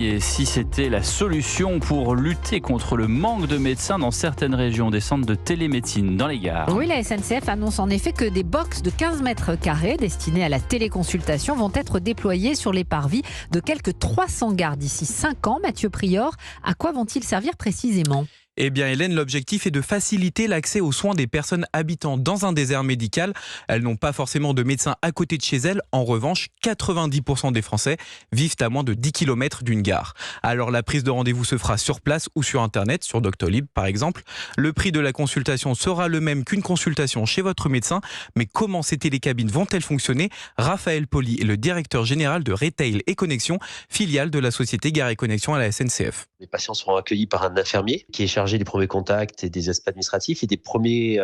Et si c'était la solution pour lutter contre le manque de médecins dans certaines régions, des centres de télémédecine dans les gares. Oui, la SNCF annonce en effet que des box de 15 mètres carrés destinées à la téléconsultation vont être déployées sur les parvis de quelques 300 gares d'ici 5 ans. Mathieu Prior, à quoi vont-ils servir précisément ? Eh bien Hélène, l'objectif est de faciliter l'accès aux soins des personnes habitant dans un désert médical. Elles n'ont pas forcément de médecin à côté de chez elles. En revanche, 90% des Français vivent à moins de 10 km d'une gare. Alors la prise de rendez-vous se fera sur place ou sur Internet, sur Doctolib par exemple. Le prix de la consultation sera le même qu'une consultation chez votre médecin. Mais comment ces télécabines vont-elles fonctionner ? Raphaël Poli est le directeur général de Retail et Connexion, filiale de la société Gare et Connexion à la SNCF. Les patients seront accueillis par un infirmier qui est chargé des premiers contacts et des aspects administratifs et des premiers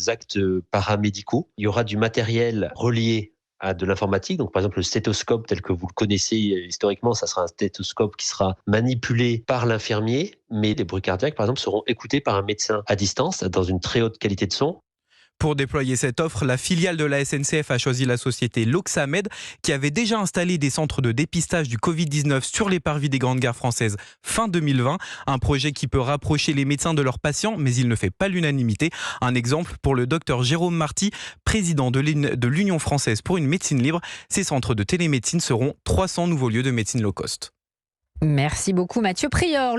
actes paramédicaux. Il y aura du matériel relié à de l'informatique. Donc, par exemple, le stéthoscope tel que vous le connaissez historiquement, ça sera un stéthoscope qui sera manipulé par l'infirmier, mais les bruits cardiaques, par exemple, seront écoutés par un médecin à distance dans une très haute qualité de son. Pour déployer cette offre, la filiale de la SNCF a choisi la société Loxamed qui avait déjà installé des centres de dépistage du Covid-19 sur les parvis des grandes gares françaises fin 2020. Un projet qui peut rapprocher les médecins de leurs patients, mais il ne fait pas l'unanimité. Un exemple pour le docteur Jérôme Marty, président de l'Union française pour une médecine libre. Ces centres de télémédecine seront 300 nouveaux lieux de médecine low cost. Merci beaucoup Mathieu Prior.